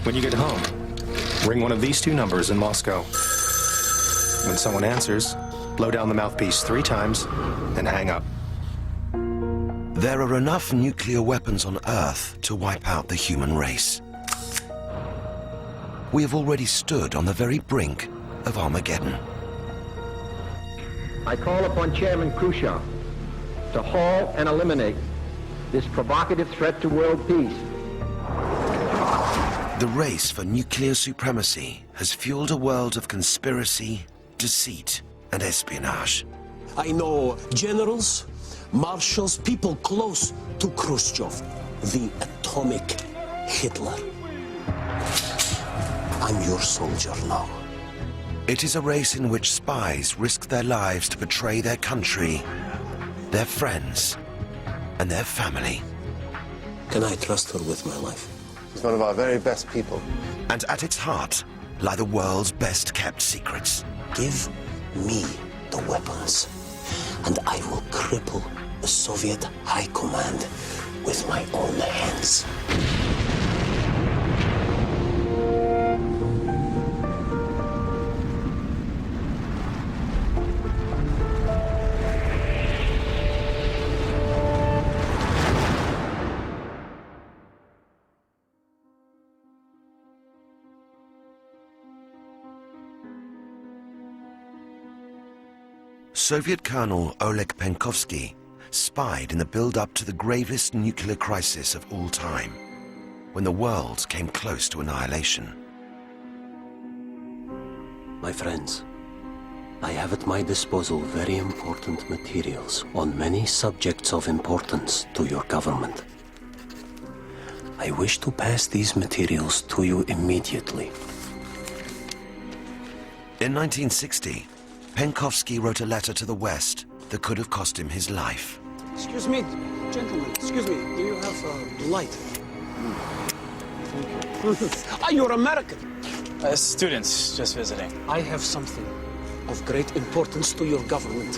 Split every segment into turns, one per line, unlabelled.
When you get home, ring one of these two numbers in Moscow. When someone answers, blow down the mouthpiece 3 times and hang up.
There are enough nuclear weapons on Earth to wipe out the human race. We have already stood on the very brink of Armageddon.
I call upon Chairman Khrushchev to halt and eliminate this provocative threat to world peace.
The race for nuclear supremacy has fueled a world of conspiracy, deceit, and espionage.
I know generals, marshals, people close to Khrushchev, the atomic Hitler. I'm your soldier now.
It is a race in which spies risk their lives to betray their country, their friends, and their family.
Can I trust her with my life?
He's one of our very best people.
And at its heart lie the world's best-kept secrets.
Give me the weapons, and I will cripple the Soviet High Command with my own hands.
Soviet Colonel Oleg Penkovsky spied in the build-up to the gravest nuclear crisis of all time, when the world came close to annihilation.
My friends, I have at my disposal very important materials on many subjects of importance to your government. I wish to pass these materials to you immediately.
In 1960, Penkovsky wrote a letter to the West that could have cost him his life.
Excuse me, gentlemen, excuse me, do you have a light? Thank you. You're American.
Students just visiting.
I have something of great importance to your government.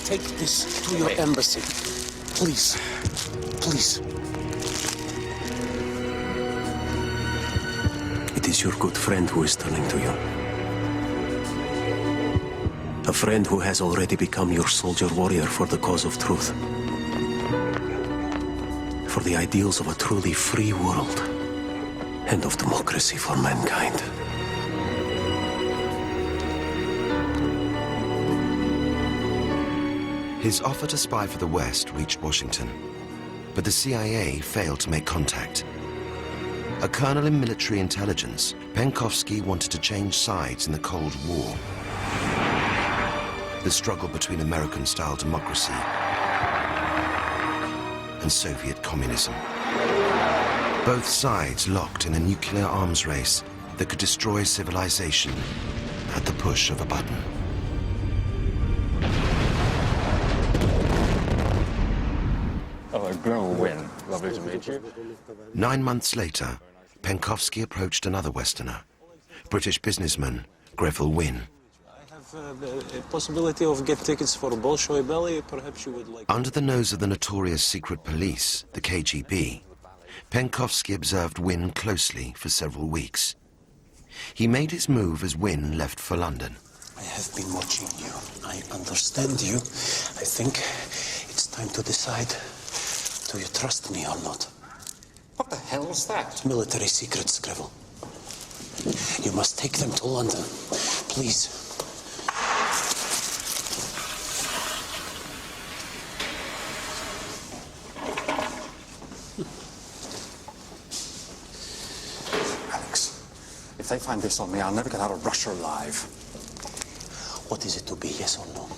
Take this to your embassy. Please, please. It is your good friend who is turning to you. A friend who has already become your soldier warrior for the cause of truth. For the ideals of a truly free world and of democracy for mankind.
His offer to spy for the West reached Washington, but the CIA failed to make contact. A colonel in military intelligence, Penkovsky wanted to change sides in the Cold War. The struggle between American-style democracy and Soviet communism. Both sides locked in a nuclear arms race that could destroy civilization at the push of a button.
Oleg, Win. Lovely to meet you.
9 months later, Penkovsky approached another Westerner, British businessman Greville Wynne.
The possibility of get tickets for Bolshoi Belly, perhaps you would like...
Under the nose of the notorious secret police, the KGB, Penkovsky observed Wynne closely for several weeks. He made his move as Wynne left for London.
I have been watching you. I understand you. I think it's time to decide, do you trust me or not?
What the hell is that?
It's military secrets, Greville. You must take them to London, please.
If they find this on me, I'll never get out of Russia alive.
What is it to be, yes or no?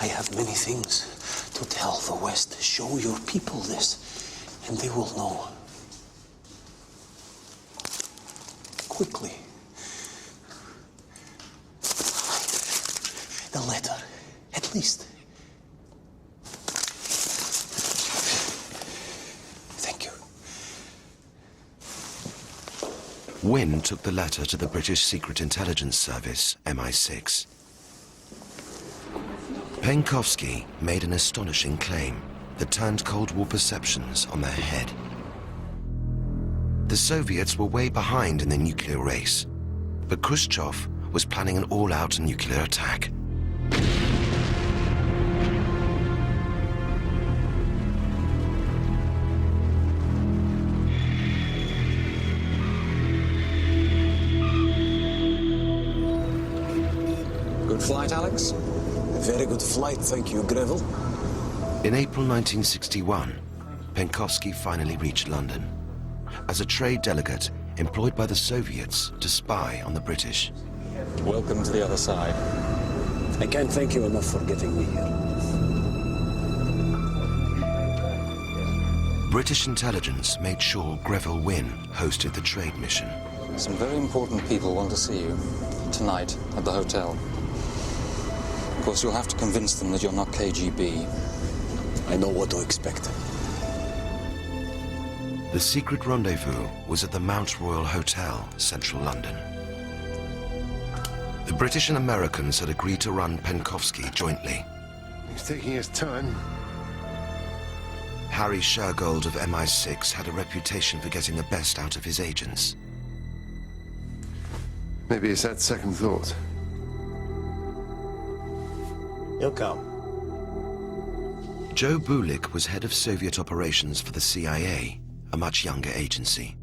I have many things to tell the West. Show your people this, and they will know. Quickly. The letter, at least.
Wynne took the letter to the British Secret Intelligence Service, MI6. Penkovsky made an astonishing claim that turned Cold War perceptions on their head. The Soviets were way behind in the nuclear race, but Khrushchev was planning an all-out nuclear attack.
Good flight, Alex?
Very good flight, thank you, Greville.
In April 1961, Penkovsky finally reached London as a trade delegate employed by the Soviets to spy on the British.
Welcome to the other side.
I can't thank you enough for getting me here.
British intelligence made sure Greville Wynne hosted the trade mission.
Some very important people want to see you tonight at the hotel. Of course, you'll have to convince them that you're not KGB.
I know what to expect.
The secret rendezvous was at the Mount Royal Hotel, central London. The British and Americans had agreed to run Penkovsky jointly.
He's taking his time.
Harry Shergold of MI6 had a reputation for getting the best out of his agents.
Maybe he's had second thought.
He'll come.
Joe Bulik was head of Soviet operations for the CIA, a much younger agency.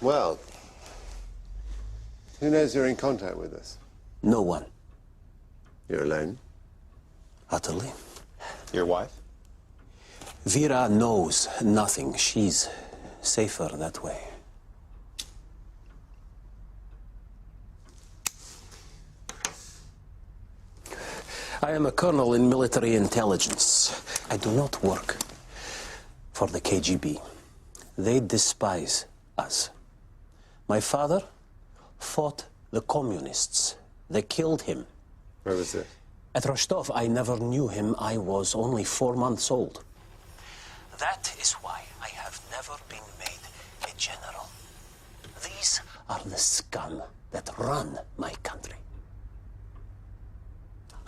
Well, who knows you're in contact with us?
No one.
You're alone?
Utterly.
Your wife?
Vera knows nothing. She's safer that way. I am a colonel in military intelligence. I do not work for the KGB. They despise us. My father fought the communists. They killed him.
Where was this?
At Rostov, I never knew him. I was only 4 months old. That is why I have never been made a general. These are the scum that run my country.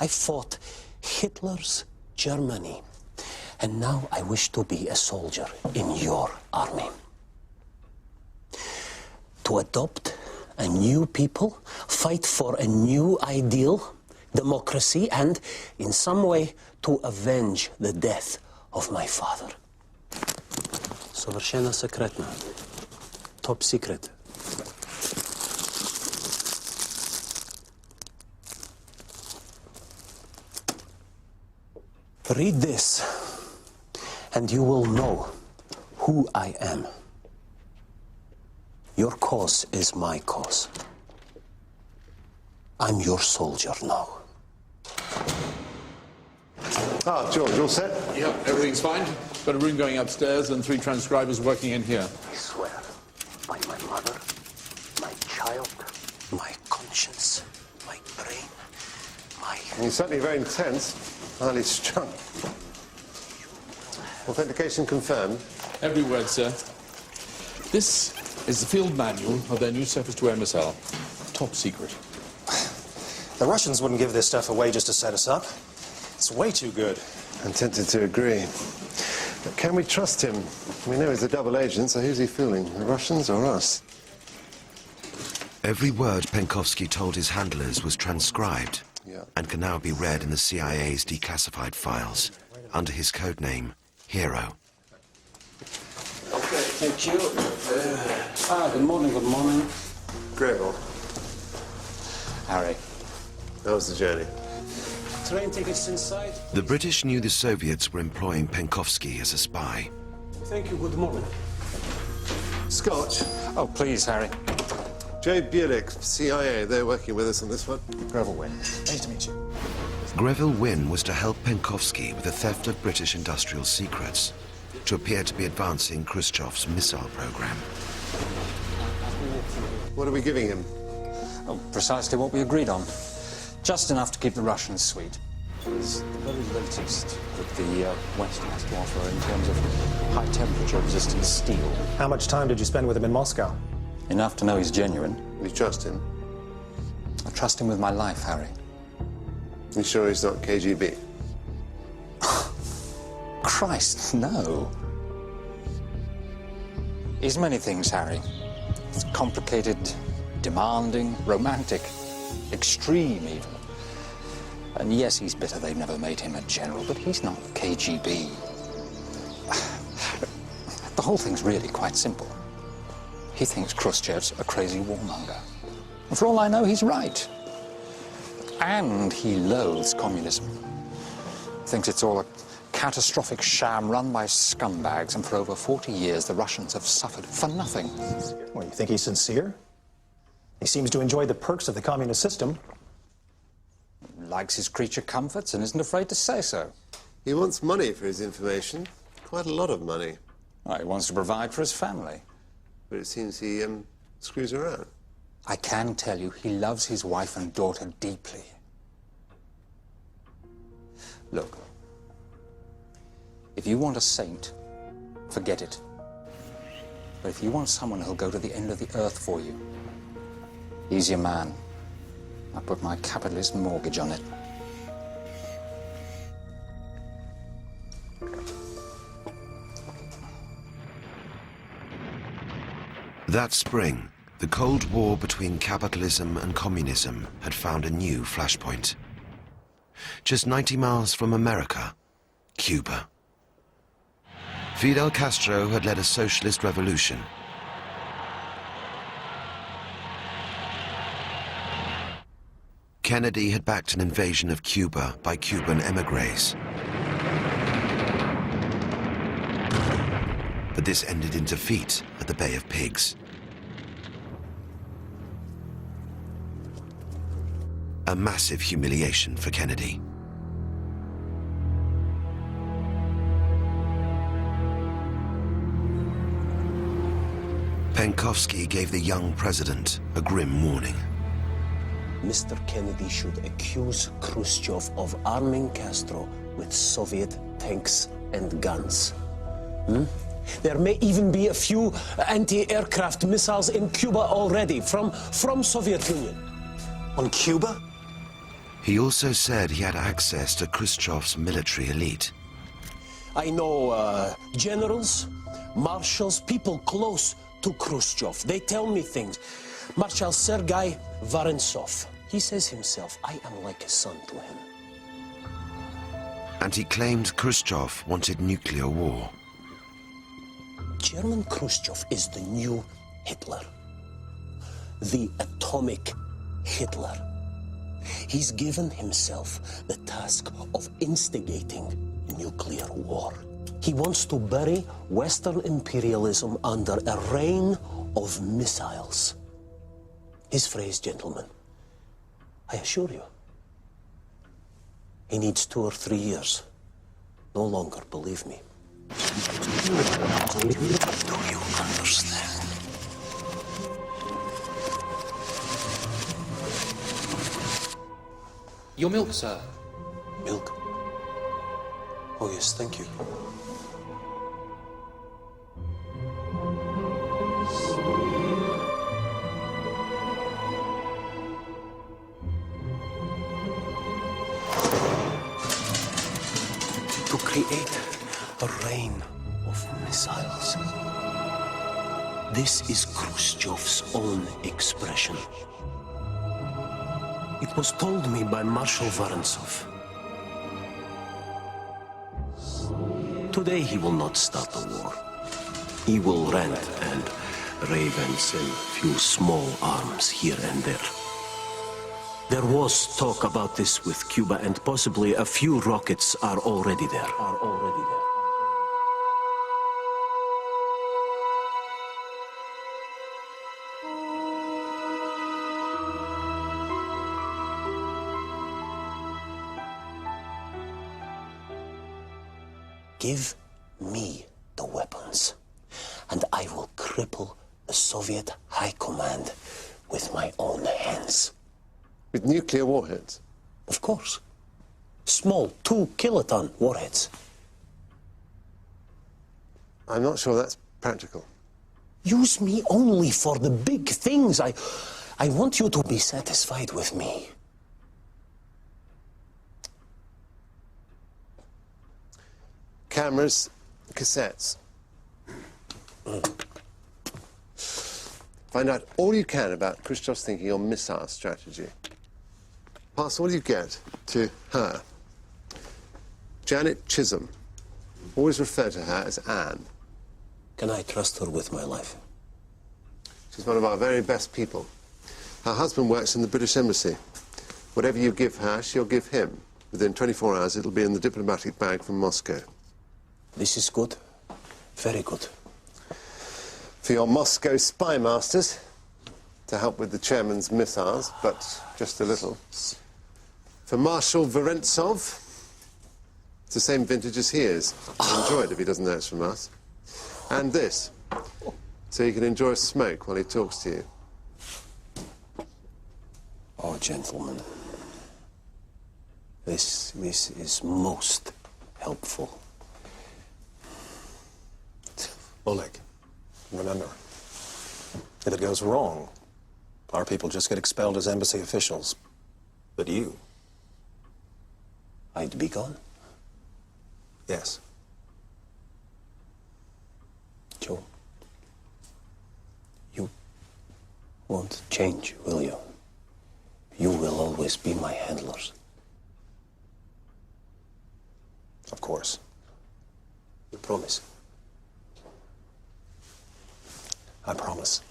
I fought Hitler's Germany, and now I wish to be a soldier in your army. To adopt a new people, fight for a new ideal, democracy, and in some way to avenge the death of my father. Совершенно секретно. Top secret. Read this, and you will know who I am. Your cause is my cause. I'm your soldier now.
Ah, George, all set?
Yep, everything's fine. Got a room going upstairs and 3 transcribers working in here.
I swear by my mother, my child, my conscience, my brain, my...
You're certainly very intense, highly strung. Authentication confirmed.
Every word, sir. This is the field manual of their new surface-to-air missile. Top secret.
The Russians wouldn't give this stuff away just to set us up. It's way too good.
I'm tempted to agree. But can we trust him? We know he's a double agent, so who's he fooling? The Russians or us?
Every word Penkovsky told his handlers was transcribed and can now be read in the CIA's declassified files under his code name, Hero.
Okay, thank you. Good morning, good morning.
Greville,
Harry.
how was the journey?
Train tickets inside.
The British knew the Soviets were employing Penkovsky as a spy.
Thank you, good morning.
Scotch.
Oh, please, Harry.
Joe Bulik, CIA, they're working with us on this one.
Greville Wynne. Nice to meet you.
Greville Wynne was to help Penkovsky with the theft of British industrial secrets, to appear to be advancing Khrushchev's missile program.
What are we giving him?
Oh, precisely what we agreed on. Just enough to keep the Russians sweet. It's the very latest that the West has to offer in terms of high-temperature resistant steel.
How much time did you spend with him in Moscow?
Enough to know he's genuine.
We trust him.
I trust him with my life, Harry.
You sure he's not KGB?
Christ, no. He's many things, Harry. He's complicated, demanding, romantic, extreme even. And yes, he's bitter they've never made him a general, but he's not KGB. The whole thing's really quite simple. He thinks Khrushchev's a crazy warmonger. And for all I know, he's right. And he loathes communism. Thinks it's all a catastrophic sham run by scumbags, and for over 40 years the Russians have suffered for nothing.
Well, you think he's sincere? He seems to enjoy the perks of the communist system.
Likes his creature comforts and isn't afraid to say so.
He wants money for his information. Quite a lot of money.
Well, he wants to provide for his family.
But it seems he screws around.
I can tell you he loves his wife and daughter deeply. Look, if you want a saint, forget it. But if you want someone who'll go to the end of the earth for you, he's your man. I put my capitalist mortgage on it.
That spring, the Cold War between capitalism and communism had found a new flashpoint. Just 90 miles from America, Cuba. Fidel Castro had led a socialist revolution. Kennedy had backed an invasion of Cuba by Cuban emigres. But this ended in defeat at the Bay of Pigs. A massive humiliation for Kennedy. Penkovsky gave the young president a grim warning.
Mr. Kennedy should accuse Khrushchev of arming Castro with Soviet tanks and guns. There may even be a few anti-aircraft missiles in Cuba already from Soviet Union.
On Cuba?
He also said he had access to Khrushchev's military elite.
I know generals, marshals, people close to Khrushchev. They tell me things. Marshal Sergei Vorontsov. He says himself, I am like a son to him.
And he claimed Khrushchev wanted nuclear war.
German Khrushchev is the new Hitler. The atomic Hitler. He's given himself the task of instigating nuclear war. He wants to bury Western imperialism under a rain of missiles. His phrase, gentlemen, I assure you, he needs 2 or 3 years. No longer, believe me. Do you understand?
Your milk, sir.
Milk? Oh, yes, thank you. To create a rain of missiles. This is Khrushchev's own expression. It was told me by Marshal Vorontsov. Today he will not start the war. He will rant and rave and send a few small arms here and there. There was talk about this with Cuba, and possibly a few rockets are already there. Give me the weapons, and I will cripple the Soviet High Command with my own hands.
With nuclear warheads?
Of course. Small 2-kiloton warheads.
I'm not sure that's practical.
Use me only for the big things. I want you to be satisfied with me.
Cameras, cassettes. Find out all you can about Khrushchev's thinking on missile strategy. Pass all you get to her. Janet Chisholm. Always refer to her as Anne.
Can I trust her with my life?
She's one of our very best people. Her husband works in the British Embassy. Whatever you give her, she'll give him. Within 24 hours, it'll be in the diplomatic bag from Moscow.
This is good. Very good.
For your Moscow spy masters, to help with the chairman's missiles, but just a little. For Marshal Vorentsov, it's the same vintage as he is. He'll enjoy it if he doesn't know it's from us. And this, so you can enjoy a smoke while he talks to you.
Oh, gentlemen, this is most helpful.
Oleg, remember, if it goes wrong, our people just get expelled as embassy officials. But you...
I'd be gone.
Yes.
Joe, you won't change, will you? You will always be my handlers.
Of course.
You promise?
I promise.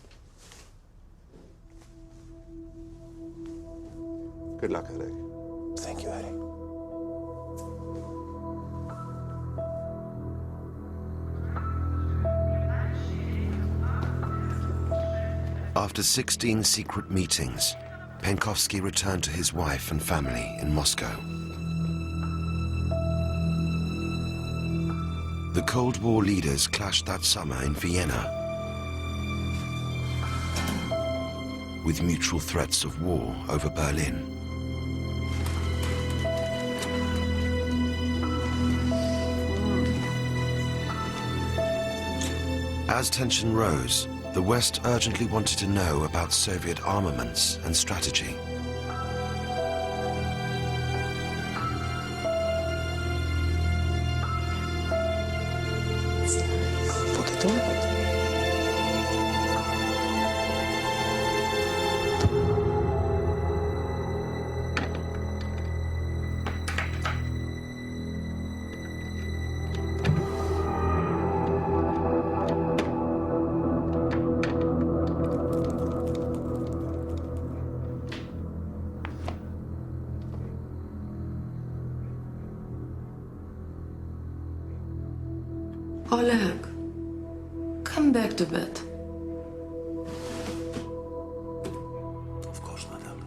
Good luck, Oleg.
Thank you, Harry.
After 16 secret meetings, Penkovsky returned to his wife and family in Moscow. The Cold War leaders clashed that summer in Vienna, with mutual threats of war over Berlin. As tension rose, the West urgently wanted to know about Soviet armaments and strategy.
Put it on.
Oleg, come back to bed.
Of course, madame.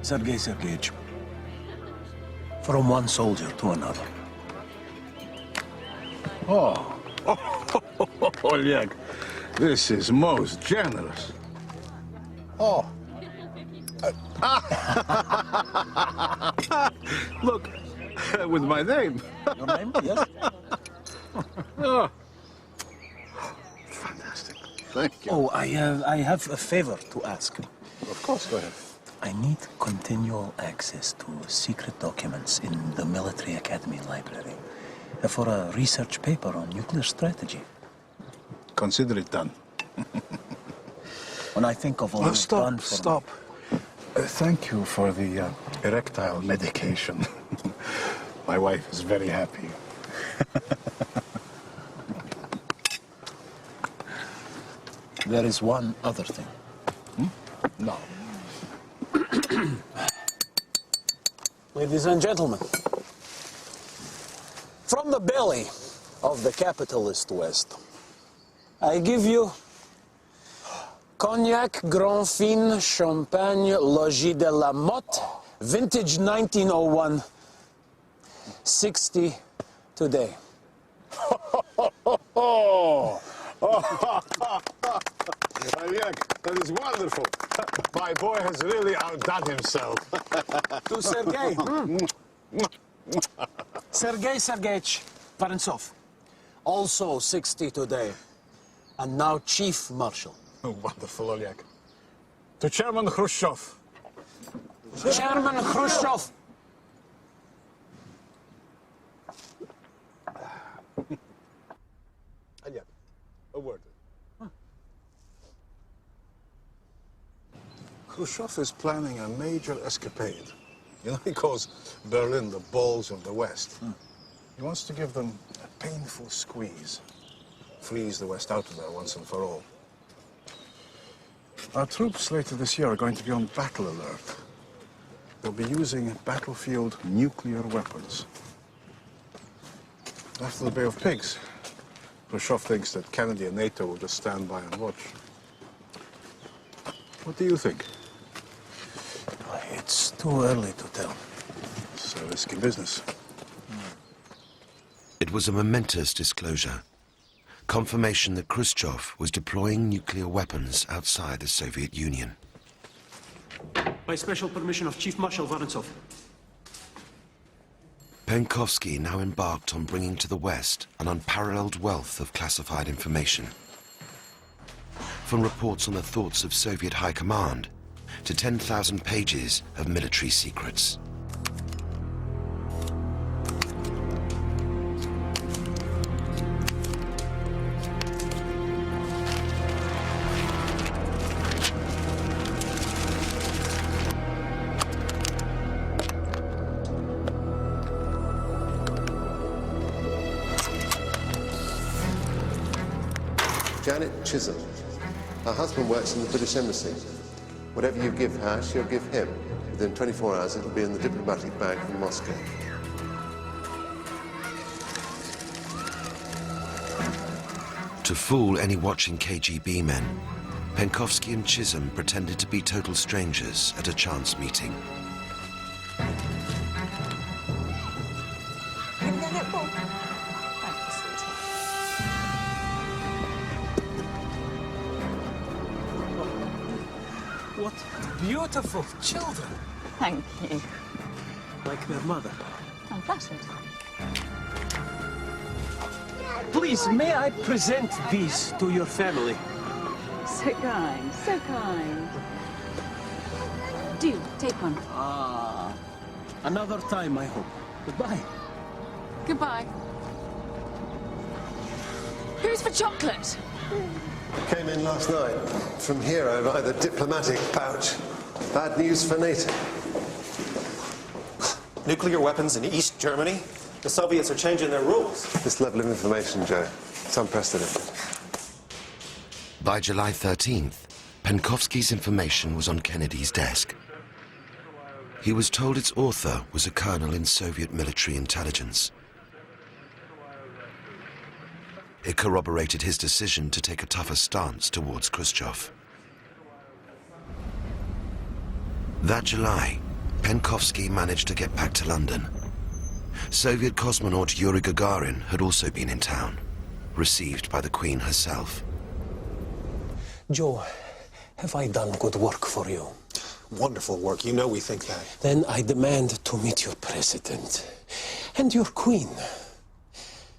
Sergei Sergeyevich.
From one soldier to another.
Oh, Oleg, this is most generous. Oh. Look, with my name.
Your name? Yes.
Oh. Fantastic. Thank you.
Oh, I have a favor to ask.
Of course, go ahead.
I need continual access to secret documents in the Military Academy library for a research paper on nuclear strategy.
Consider it done.
When I think of all you've done for
Stop. Thank you for the erectile medication. My wife is very happy.
There is one other thing.
No.
Ladies and gentlemen, from the belly of the capitalist West, I give you Cognac Grand Fin Champagne Logis de la Motte, vintage 1901, 60 today.
Oleg, that is wonderful. My boy has really outdone himself.
To Sergei. Sergei Sergeyevich Vorontsov. Also 60 today. And now Chief Marshal.
Oh, wonderful, Oleg. To Chairman Khrushchev.
Chairman Khrushchev.
And yet, a word. Khrushchev is planning a major escapade. You know, he calls Berlin the balls of the West. He wants to give them a painful squeeze. Freeze the West out of there once and for all. Our troops later this year are going to be on battle alert. They'll be using battlefield nuclear weapons. After the Bay of Pigs, Khrushchev thinks that Kennedy and NATO will just stand by and watch. What do you think?
It's too early to tell.
It's a risky business.
It was a momentous disclosure. Confirmation that Khrushchev was deploying nuclear weapons outside the Soviet Union.
By special permission of Chief Marshal Vorontsov.
Penkovsky now embarked on bringing to the West an unparalleled wealth of classified information. From reports on the thoughts of Soviet High Command to 10,000 pages of military secrets.
Janet Chisholm. Her husband works in the British Embassy. Whatever you give her, she'll give him. Within 24 hours, it'll be in the diplomatic bag from Moscow.
To fool any watching KGB men, Penkovsky and Chisholm pretended to be total strangers at a chance meeting.
What beautiful children.
Thank you.
Like their mother.
I'm flattered.
Please, may I present these to your family?
So kind, so kind. Do, take one.
Another time, I hope. Goodbye.
Goodbye. Who's for chocolate?
Came in last night from Hero by the diplomatic pouch. Bad news for NATO.
Nuclear weapons in East Germany? The Soviets are changing their rules.
This level of information, Joe, it's unprecedented.
By July 13th, Penkovsky's information was on Kennedy's desk. He was told its author was a colonel in Soviet military intelligence. It corroborated his decision to take a tougher stance towards Khrushchev. That July, Penkovsky managed to get back to London. Soviet cosmonaut Yuri Gagarin had also been in town, received by the Queen herself.
Joe, have I done good work for you?
Wonderful work. You know we think that.
Then I demand to meet your president and your queen.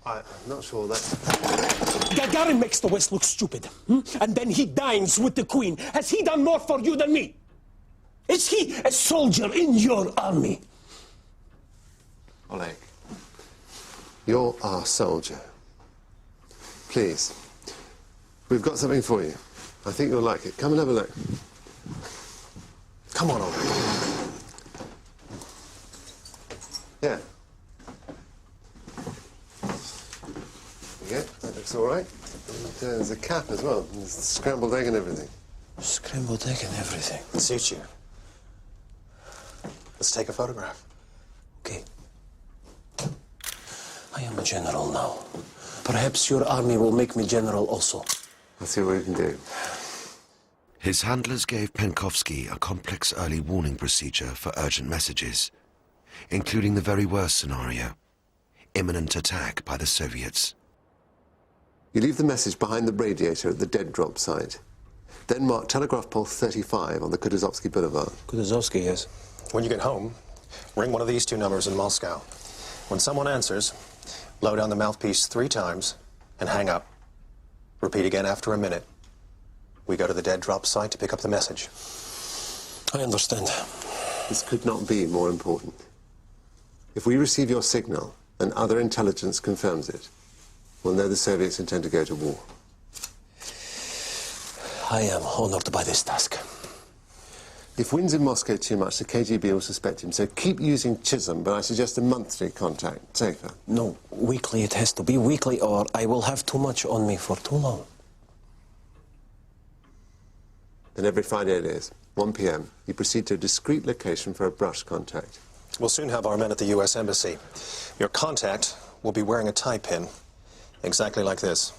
I'm not sure that...
Gagarin makes the West look stupid, and then he dines with the queen. Has he done more for you than me? Is he a soldier in your army?
Oleg, you're our soldier. Please, we've got something for you. I think you'll like it. Come and have a look.
Come on, Oleg.
Yeah. Yeah, that looks all right. And, there's a cap as well. There's scrambled egg and everything.
Scrambled egg and everything.
It suits you. Let's take a photograph.
Okay. I am a general now. Perhaps your army will make me general also.
Let's see what we can do.
His handlers gave Penkovsky a complex early warning procedure for urgent messages, including the very worst scenario, imminent attack by the Soviets.
You leave the message behind the radiator at the dead drop site. Then mark telegraph pole 35 on the Kutuzovsky Boulevard.
Kutuzovsky, yes.
When you get home, ring one of these two numbers in Moscow. When someone answers, blow down the mouthpiece 3 times and hang up. Repeat again after a minute. We go to the dead drop site to pick up the message.
I understand.
This could not be more important. If we receive your signal and other intelligence confirms it, we'll know the Soviets intend to go to war.
I am honored by this task.
If Wynn's in Moscow too much, the KGB will suspect him, so keep using Chisholm, but I suggest a monthly contact. Safer.
No, weekly. It has to be weekly, or I will have too much on me for too long.
Then every Friday it is, 1 p.m., you proceed to a discreet location for a brush contact.
We'll soon have our men at the U.S. Embassy. Your contact will be wearing a tie pin, exactly like this.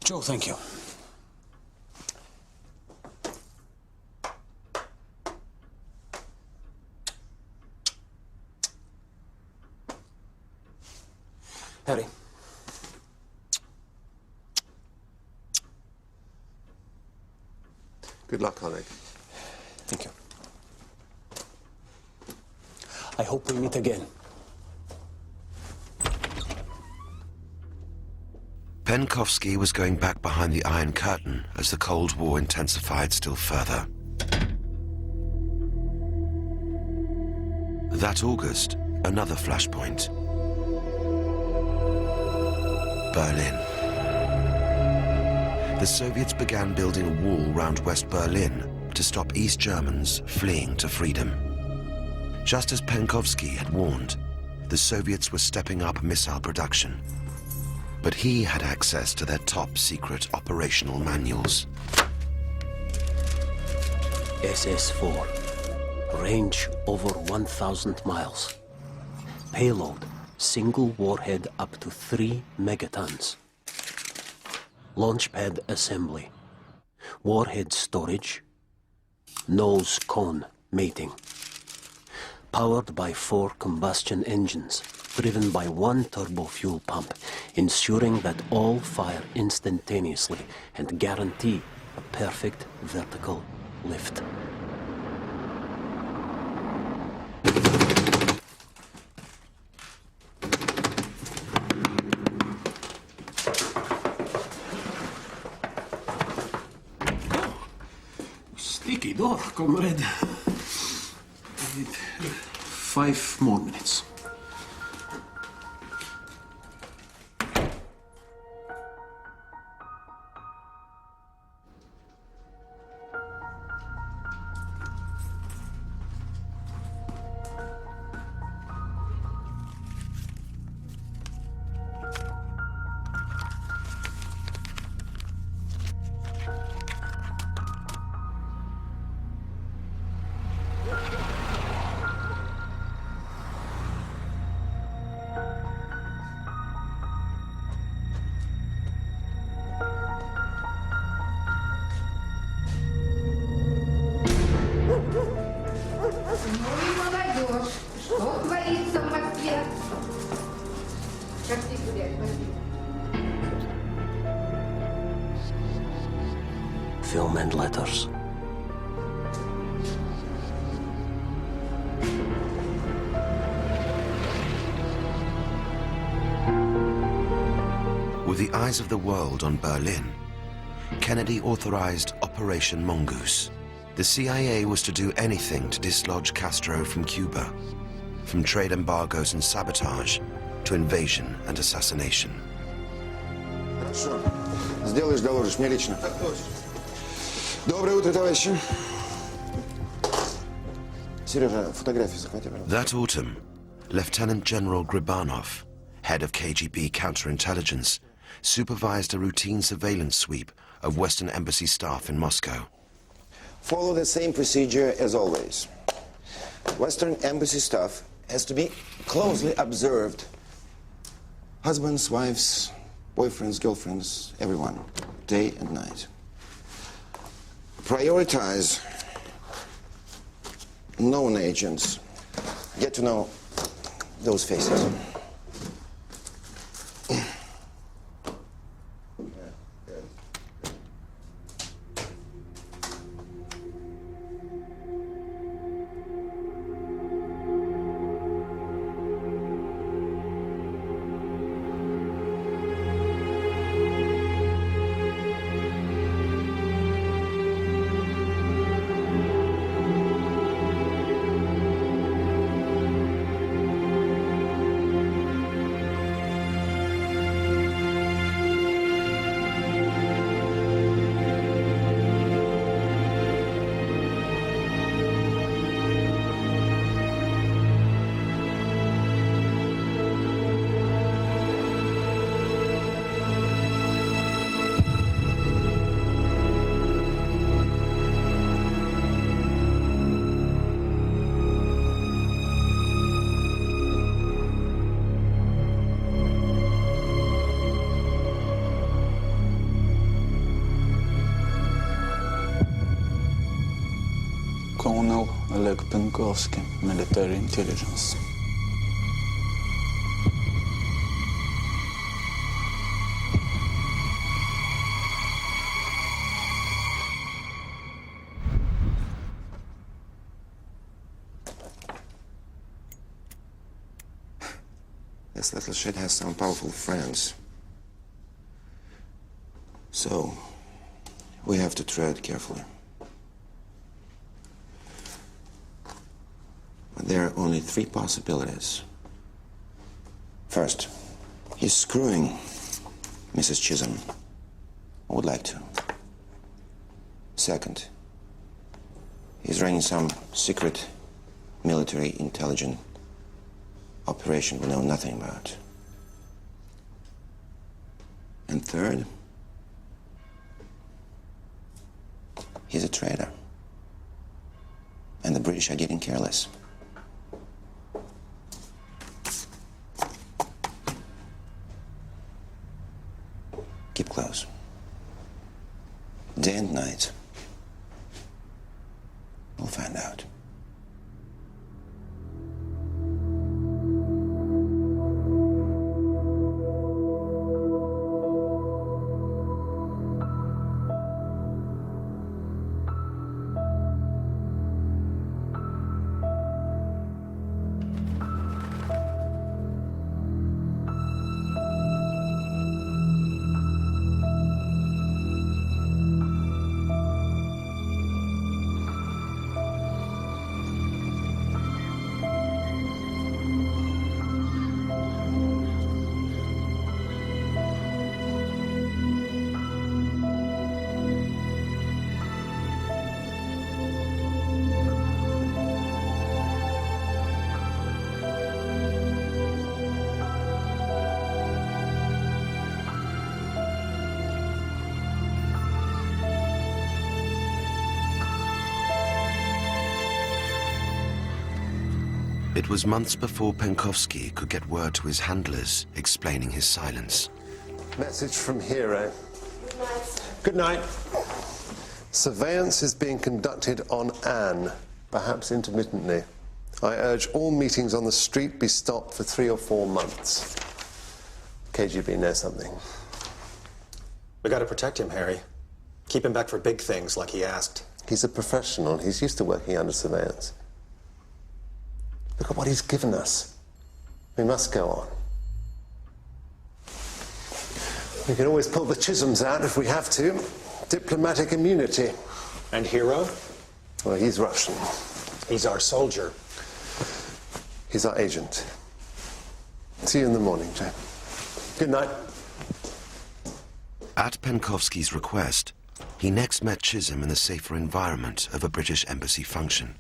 Joe, thank you. Harry.
Good luck, Oleg.
Thank you. I hope we meet again.
Penkovsky was going back behind the Iron Curtain as the Cold War intensified still further. That August, another flashpoint. Berlin. The Soviets began building a wall round West Berlin to stop East Germans fleeing to freedom. Just as Penkovsky had warned, the Soviets were stepping up missile production. But he had access to their top-secret operational manuals.
SS-4. Range over 1,000 miles. Payload, single warhead up to 3 megatons. Launchpad assembly. Warhead storage. Nose cone mating. Powered by 4 combustion engines, driven by 1 turbo fuel pump, ensuring that all fire instantaneously and guarantee a perfect vertical lift.
Sticky door, comrade. I need 5 more minutes.
Film and letters.
With the eyes of the world on Berlin, Kennedy authorized Operation Mongoose. The CIA was to do anything to dislodge Castro from Cuba, from trade embargoes and sabotage to invasion and assassination.
Хорошо. Сделаешь, доложишь мне лично. Доброе утро, товарищи. Сережа, фотографию захвати, пожалуйста.
That autumn, Lieutenant General Gribanov, head of KGB counterintelligence, supervised a routine surveillance sweep of Western Embassy staff in Moscow.
Follow the same procedure as always. Western Embassy staff has to be closely observed. Husbands, wives, boyfriends, girlfriends, everyone, day and night. Prioritize known agents. Get to know those faces.
Colonel Oleg Penkovsky, military intelligence.
This little shit has some powerful friends. So, we have to tread carefully. But there are only 3 possibilities. First, he's screwing Mrs. Chisholm. I would like to. Second, he's running some secret military intelligence operation we know nothing about. And third, he's a traitor. And the British are getting careless. Keep close. Day and night. We'll find out.
It was months before Penkovsky could get word to his handlers explaining his silence.
Message from Hero. Good night. Surveillance is being conducted on Anne, perhaps intermittently. I urge all meetings on the street be stopped for 3 or 4 months. KGB knows something.
We gotta protect him, Harry. Keep him back for big things like he asked.
He's a professional. He's used to working under surveillance. Look at what he's given us. We must go on. We can always pull the Chisholms out if we have to. Diplomatic immunity.
And Hero?
Well, he's Russian.
He's our soldier.
He's our agent. See you in the morning, Joe. Good night.
At Penkovsky's request, he next met Chisholm in the safer environment of a British embassy function.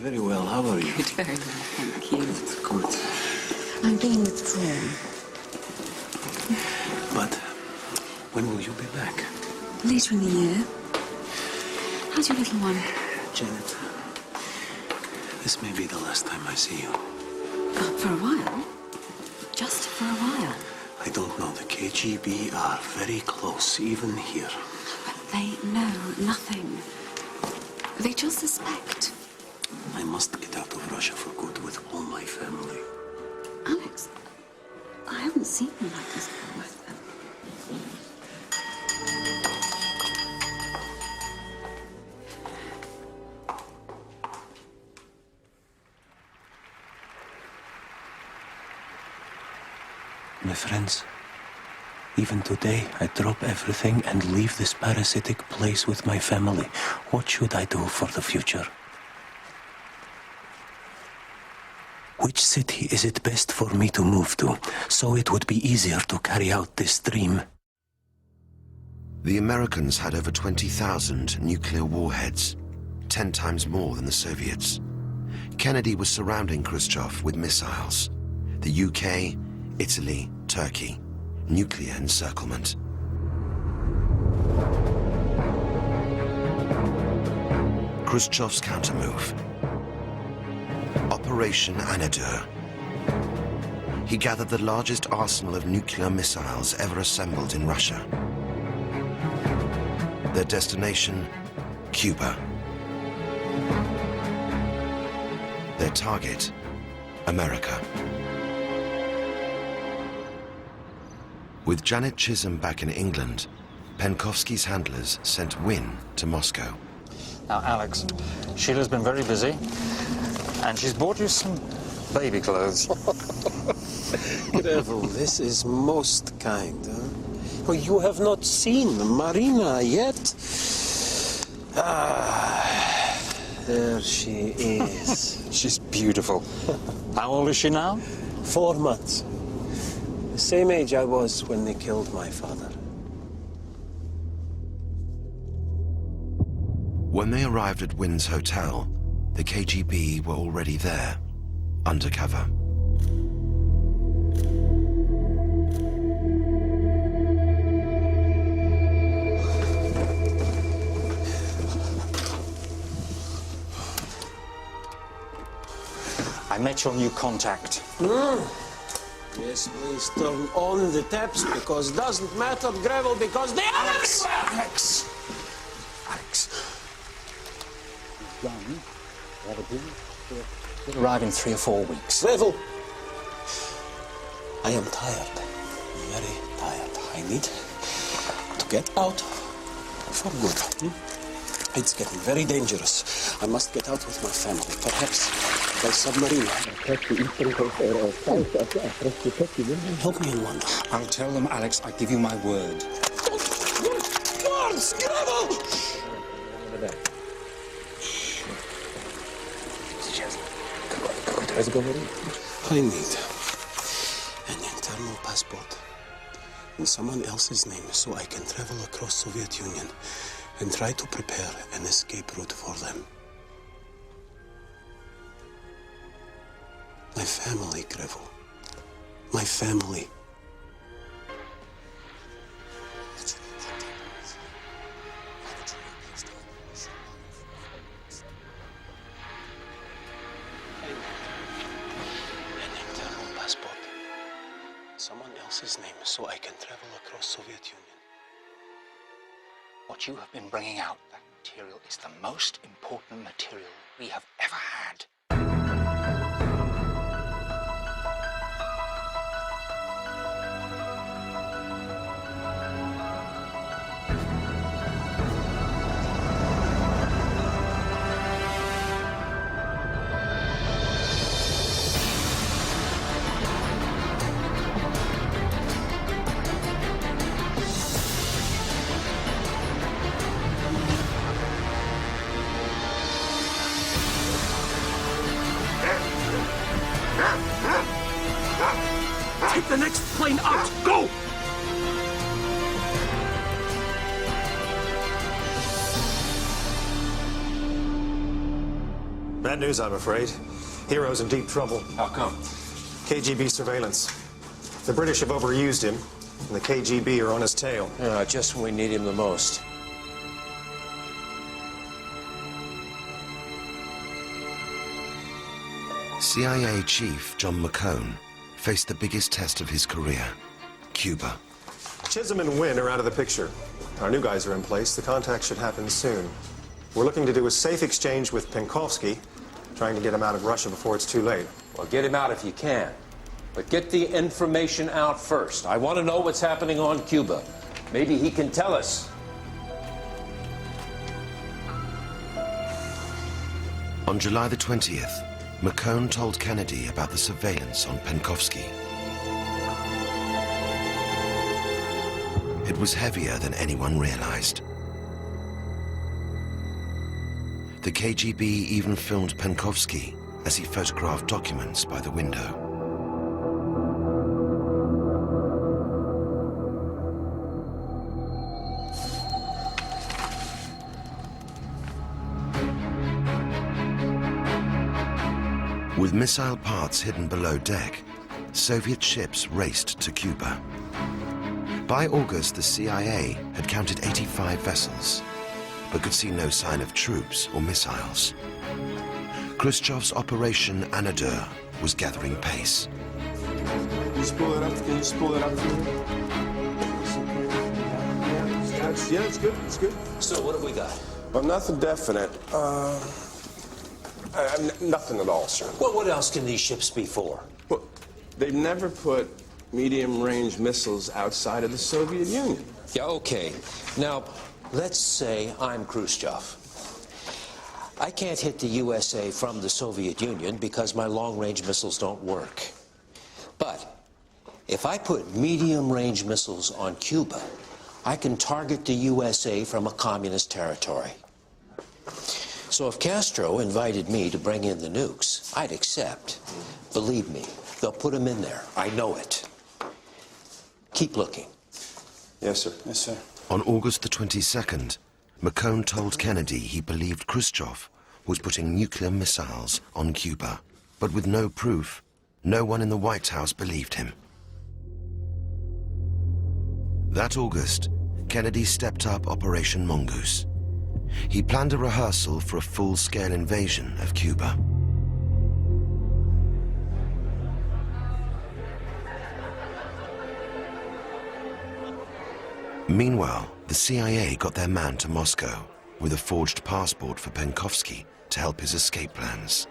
Very well, how are you?
Good, very well, thank you.
Good.
I'm being withdrawn.
But when will you be back?
Later in the year. How's your little one?
Janet, this may be the last time I see you.
For a while. Just for a while.
I don't know. The KGB are very close, even here.
But they know nothing. They just suspect.
I must get out of Russia for good with all my family.
Alex, I haven't seen you like this before.
My friends, even today I drop everything and leave this parasitic place with my family. What should I do for the future? Which city is it best for me to move to, so it would be easier to carry out this dream?
The Americans had over 20,000 nuclear warheads, 10 times more than the Soviets. Kennedy was surrounding Khrushchev with missiles. The UK, Italy, Turkey, nuclear encirclement. Khrushchev's countermove. Operation Anadur. He gathered the largest arsenal of nuclear missiles ever assembled in Russia. Their destination, Cuba. Their target, America. With Janet Chisholm back in England, Penkovsky's handlers sent Wynne to Moscow.
Now, Alex, Sheila's been very busy, and she's bought you some baby clothes.
Greville, this is most kind. Oh, you have not seen Marina yet? Ah, there she is.
She's beautiful. How old is she now?
4 months. The same age I was when they killed my father.
When they arrived at Wynne's hotel, the KGB were already there, undercover.
I met your new contact.
Yes, please turn on the taps, because doesn't matter, Greville, because they are everywhere!
Alex! Young, will arrive in 3 or 4 weeks.
Greville! I am tired. Very tired. I need to get out for good. It's getting very dangerous. I must get out with my family, perhaps by submarine. Help me in London.
I'll tell them, Alex, I give you my word.
Guards! Greville! I need an internal passport in someone else's name so I can travel across Soviet Union and try to prepare an escape route for them. My family, Greville. My family. Someone else's name so I can travel across Soviet Union.
What you have been bringing out, that material, is the most important material we have ever had.
Take the next plane out! Go!
Bad news, I'm afraid. Hero's in deep trouble.
How come?
KGB surveillance. The British have overused him, and the KGB are on his tail.
Yeah, just when we need him the most.
CIA Chief John McCone faced the biggest test of his career, Cuba.
Chisholm and Wynne are out of the picture. Our new guys are in place. The contact should happen soon. We're looking to do a safe exchange with Penkovsky, trying to get him out of Russia before it's too late.
Well, get him out if you can. But get the information out first. I want to know what's happening on Cuba. Maybe he can tell us.
On July the 20th, McCone told Kennedy about the surveillance on Penkovsky. It was heavier than anyone realized. The KGB even filmed Penkovsky as he photographed documents by the window. With missile parts hidden below deck, Soviet ships raced to Cuba. By August, the CIA had counted 85 vessels, but could see no sign of troops or missiles. Khrushchev's Operation Anadyr was gathering pace.
Can you spool it up? Can you spool it up? Yeah, it's good. It's good.
So, what have we got?
Well, nothing definite. Nothing at all, sir.
Well, what else can these ships be for?
Well, they've never put medium-range missiles outside of the Soviet Union.
Yeah, okay. Now, let's say I'm Khrushchev. I can't hit the USA from the Soviet Union because my long-range missiles don't work. But if I put medium-range missiles on Cuba, I can target the USA from a communist territory. So if Castro invited me to bring in the nukes, I'd accept. Believe me, they'll put them in there. I know it. Keep looking.
Yes, sir. Yes, sir.
On August the 22nd, McCone told Kennedy he believed Khrushchev was putting nuclear missiles on Cuba. But with no proof, no one in the White House believed him. That August, Kennedy stepped up Operation Mongoose. He planned a rehearsal for a full-scale invasion of Cuba. Meanwhile, the CIA got their man to Moscow with a forged passport for Penkovsky to help his escape plans.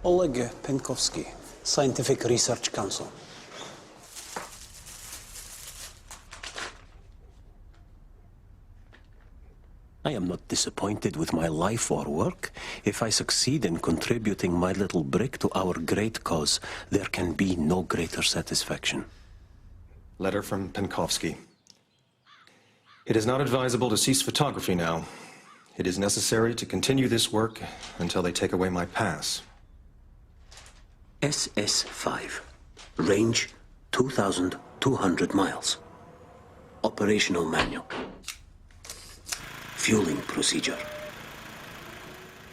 Oleg Penkovsky, Scientific Research Council. I am not disappointed with my life or work. If I succeed in contributing my little brick to our great cause, there can be no greater satisfaction.
Letter from Penkovsky. It is not advisable to cease photography now. It is necessary to continue this work until they take away my pass.
SS-5. Range 2,200 miles. Operational manual. Fueling procedure.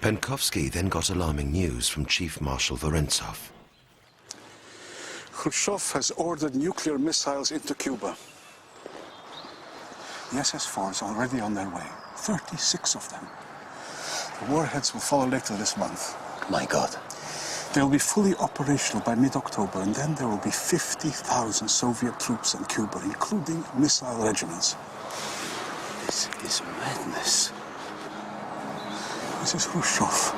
Penkovsky then got alarming news from Chief Marshal Vorontsov.
Khrushchev has ordered nuclear missiles into Cuba. The SS-4 is already on their way. 36 of them. The warheads will follow later this month.
My God.
They'll be fully operational by mid-October, and then there will be 50,000 Soviet troops in Cuba, including missile regiments.
This is madness.
This is Khrushchev.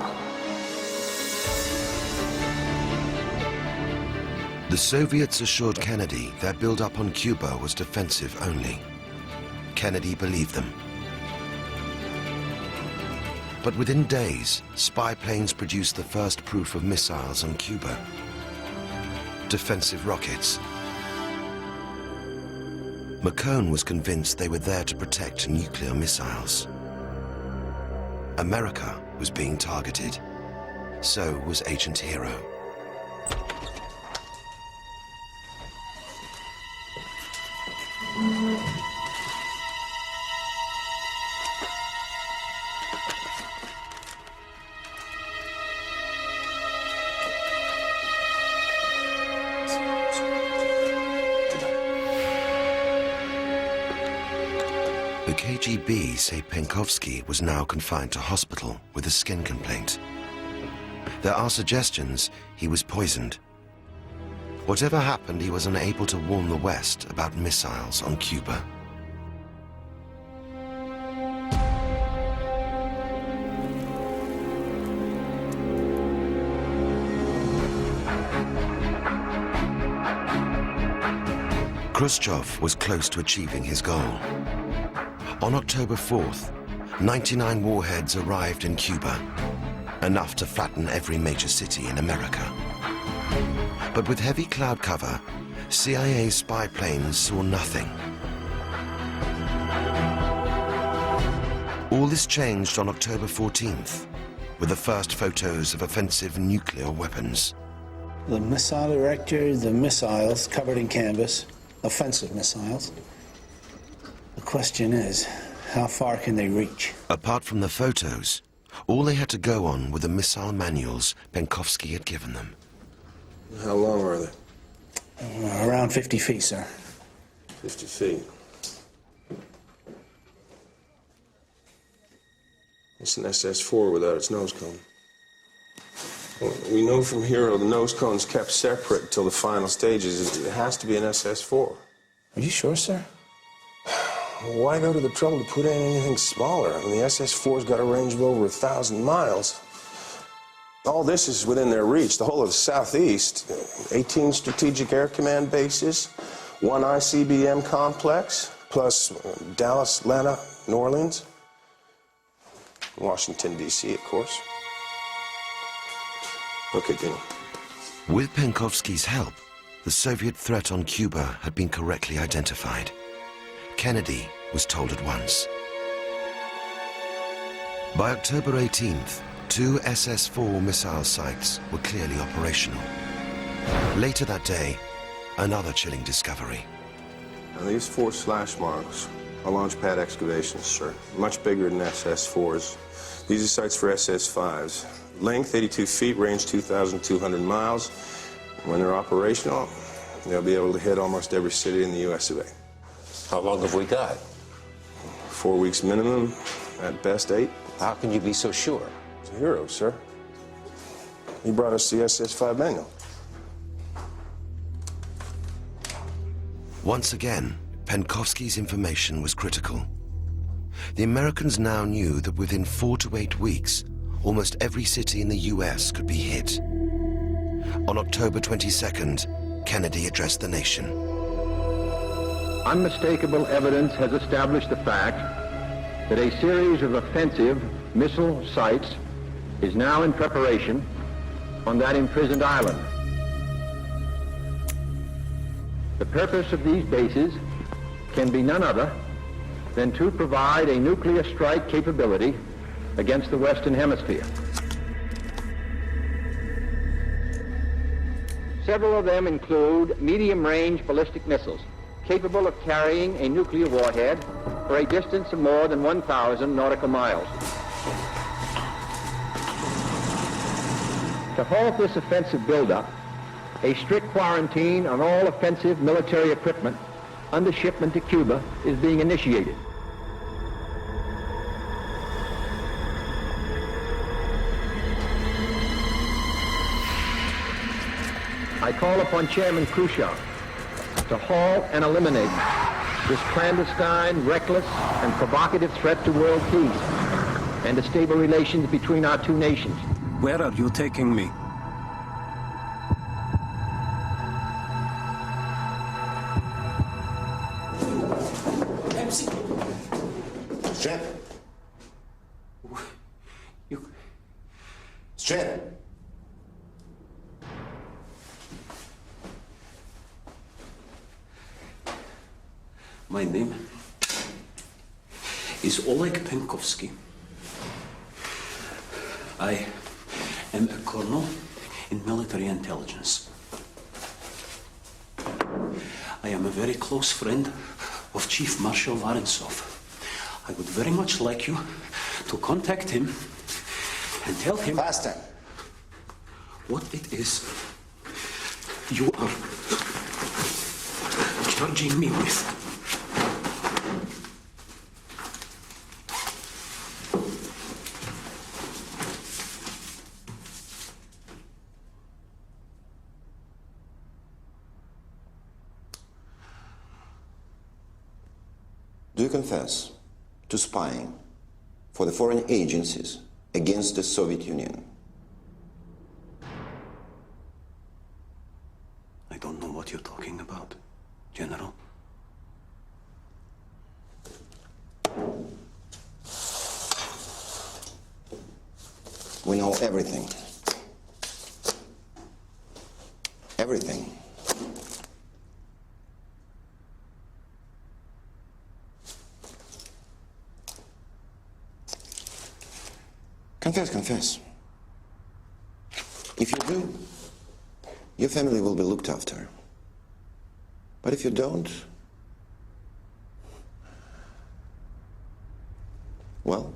The Soviets assured Kennedy their build-up on Cuba was defensive only. Kennedy believed them. But within days, spy planes produced the first proof of missiles on Cuba. Defensive rockets. McCone was convinced they were there to protect nuclear missiles. America was being targeted. So was Agent Hero. The KGB say Penkovsky was now confined to hospital with a skin complaint. There are suggestions he was poisoned. Whatever happened, he was unable to warn the West about missiles on Cuba. Khrushchev was close to achieving his goal. On October 4th, 99 warheads arrived in Cuba. enough to flatten every major city in America. But with heavy cloud cover, CIA spy planes saw nothing. All this changed on October 14th, with the first photos of offensive nuclear weapons.
The missile director, the missiles covered in canvas, offensive missiles. The question is, how far can they reach?
Apart from the photos, all they had to go on were the missile manuals Penkovsky had given them.
How long are they?
Around 50 feet, sir.
50 feet. It's an SS-4 without its nose cone. Well, we know from here the nose cone's kept separate until the final stages. It has to be an SS-4.
Are you sure, sir?
Why go to the trouble to put in anything smaller? I mean, the SS-4's got a range of over 1,000 miles. All this is within their reach. The whole of the Southeast, 18 strategic air command bases, 1 ICBM complex, plus Dallas, Atlanta, New Orleans, Washington, D.C., of course. Okay, Dino.
With Penkovsky's help, the Soviet threat on Cuba had been correctly identified. Kennedy was told at once. By October 18th, 2 SS-4 missile sites were clearly operational. Later that day, another chilling discovery.
Now, these 4 slash marks are launch pad excavations, sir. Much bigger than SS-4s. These are sites for SS-5s. Length 82 feet, range 2,200 miles. When they're operational, they'll be able to hit almost every city in the US of A.
How long have we got?
4 weeks minimum, at best 8.
How can you be so sure?
He's a hero, sir. He brought us the SS-5 manual.
Once again, Penkovsky's information was critical. The Americans now knew that within 4 to 8 weeks, almost every city in the US could be hit. On October 22nd, Kennedy addressed the nation.
Unmistakable evidence has established the fact that a series of offensive missile sites is now in preparation on that imprisoned island. The purpose of these bases can be none other than to provide a nuclear strike capability against the Western Hemisphere. Several of them include medium-range ballistic missiles capable of carrying a nuclear warhead for a distance of more than 1,000 nautical miles. To halt this offensive buildup, a strict quarantine on all offensive military equipment under shipment to Cuba is being initiated. I call upon Chairman Khrushchev to halt and eliminate this clandestine, reckless, and provocative threat to world peace and to stable relations between our two nations.
Where are you taking me?
Strap. Strap.
My name is Oleg Penkovsky. I am a colonel in military intelligence. I am a very close friend of Chief Marshal Vorontsov. I would very much like you to contact him and tell him
faster
what it is you are charging me with.
Do you confess to spying for the foreign agencies against the Soviet Union?
I don't know what you're talking about, General.
We know everything. Everything. Confess, confess. If you do, your family will be looked after. But if you don't, well,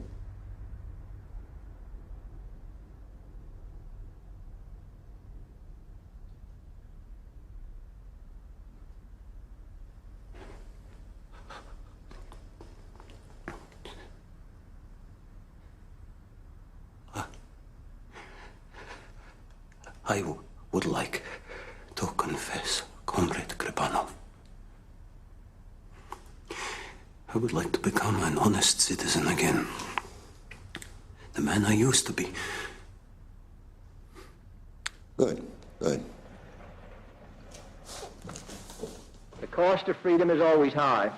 I would like to confess, Comrade Krepanov. I would like to become an honest citizen again. The man I used to be.
Good, good.
The cost of freedom is always high,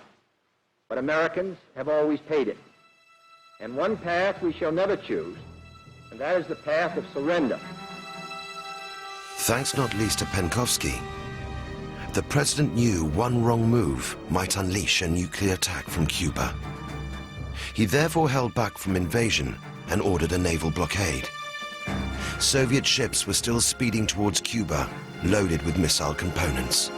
but Americans have always paid it. And one path we shall never choose, and that is the path of surrender.
Thanks not least to Penkovsky, the president knew one wrong move might unleash a nuclear attack from Cuba. He therefore held back from invasion and ordered a naval blockade. Soviet ships were still speeding towards Cuba, loaded with missile components.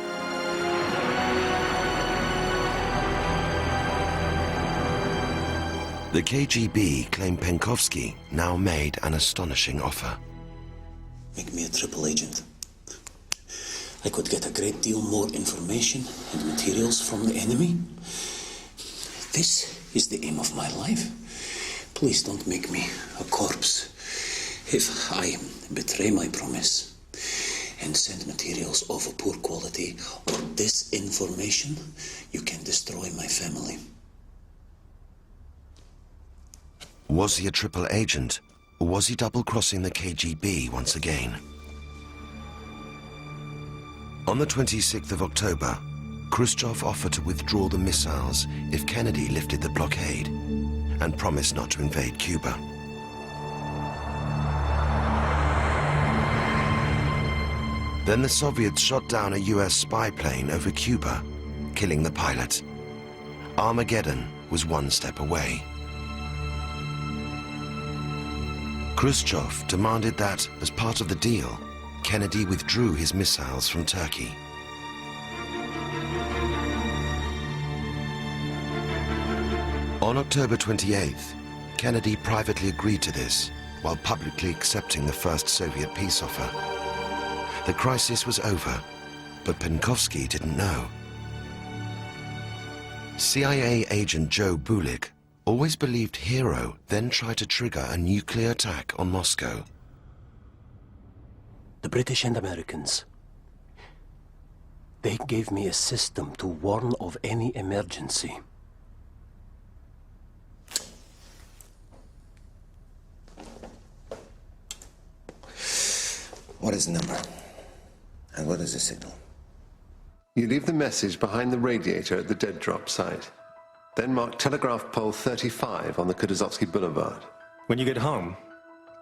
The KGB claimed Penkovsky now made an astonishing offer.
Make me a triple agent. I could get a great deal more information and materials from the enemy. This is the aim of my life. Please don't make me a corpse. If I betray my promise and send materials of a poor quality or disinformation, you can destroy my family.
Was he a triple agent? Or was he double-crossing the KGB once again? On the 26th of October, Khrushchev offered to withdraw the missiles if Kennedy lifted the blockade and promised not to invade Cuba. Then the Soviets shot down a US spy plane over Cuba, killing the pilot. Armageddon was one step away. Khrushchev demanded that, as part of the deal, Kennedy withdrew his missiles from Turkey. On October 28th, Kennedy privately agreed to this, while publicly accepting the first Soviet peace offer. The crisis was over, but Penkovsky didn't know. CIA agent Joe Bulik always believed Hero then tried to trigger a nuclear attack on Moscow.
The British and Americans, they gave me a system to warn of any emergency.
What is the number? And what is the signal?
You leave the message behind the radiator at the dead drop site. Then mark telegraph pole 35 on the Kutuzovsky Boulevard.
When you get home,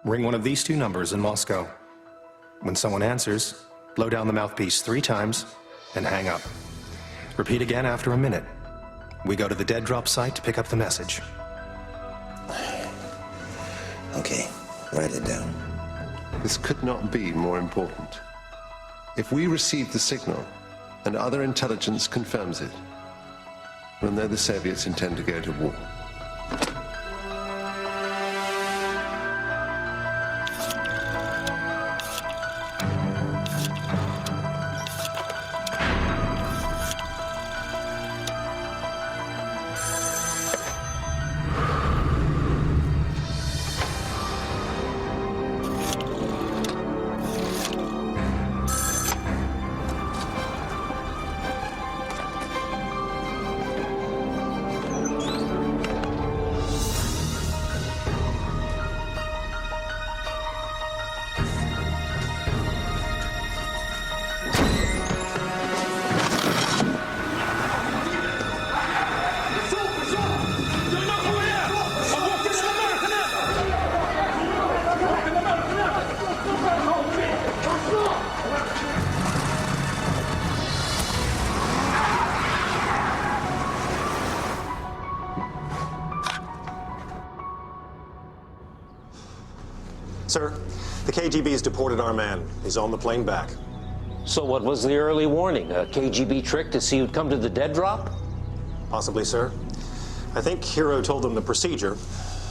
ring one of these two numbers in Moscow. When someone answers, blow down the mouthpiece 3 times and hang up. Repeat again after a minute. We go to the dead drop site to pick up the message.
Okay, write it down.
This could not be more important. If we receive the signal and other intelligence confirms it, we'll know the Soviets intend to go to war.
Sir, the KGB's deported our man. He's on the plane back.
So what was the early warning? A KGB trick to see who'd come to the dead drop?
Possibly, sir. I think Hero told them the procedure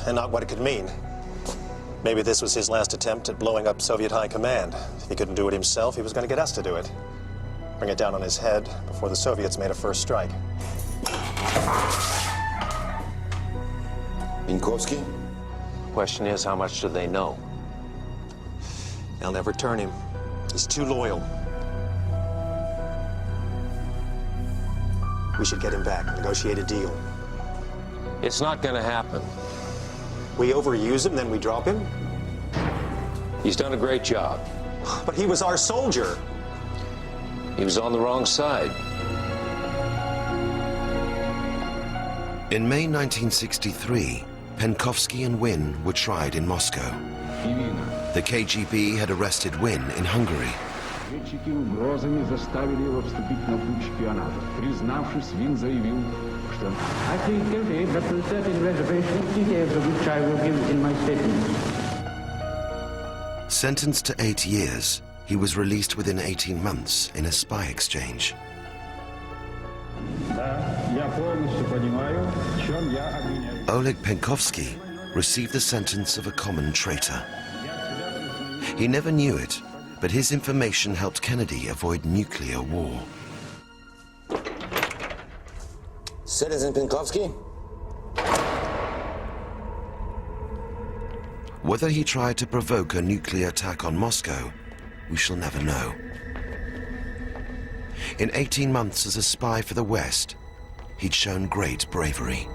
and not what it could mean. Maybe this was his last attempt at blowing up Soviet high command. If he couldn't do it himself, he was going to get us to do it. Bring it down on his head before the Soviets made a first strike.
Penkovsky?
Question is, how much do they know?
They'll never turn him. He's too loyal. We should get him back, negotiate a deal.
It's not going to happen.
We overuse him, then we drop him?
He's done a great job.
But he was our soldier.
He was on the wrong side.
In May 1963, Penkovsky and Wynne were tried in Moscow. The KGB had arrested Wynne in Hungary.
Разведчики угрозами заставили его вступить на путь шпионажа. Признавшись, Вин заявил, что I plead guilty, but with certain reservations, details of which I will give in my statement.
Sentenced to 8 years, he was released within 18 months in a spy exchange. Oleg Penkovsky received the sentence of a common traitor. He never knew it, but his information helped Kennedy avoid nuclear war.
Citizen Penkovsky?
Whether he tried to provoke a nuclear attack on Moscow, we shall never know. In 18 months as a spy for the West, he'd shown great bravery.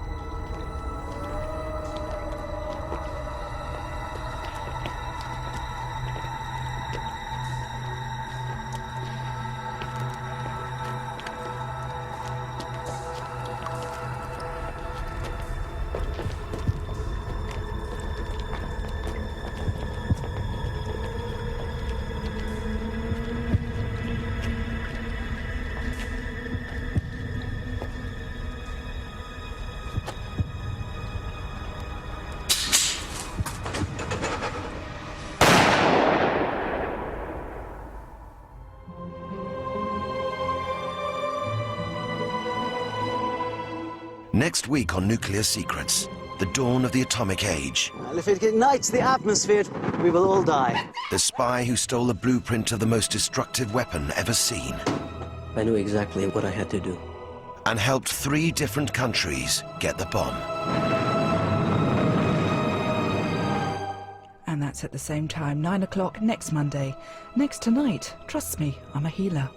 Next week on Nuclear Secrets, the dawn of the atomic age.
Well, if it ignites the atmosphere, we will all die.
The spy who stole the blueprint of the most destructive weapon ever seen.
I knew exactly what I had to do.
And helped 3 different countries get the bomb.
And that's at the same time, 9 o'clock next Monday. Next tonight. Trust me, I'm a healer.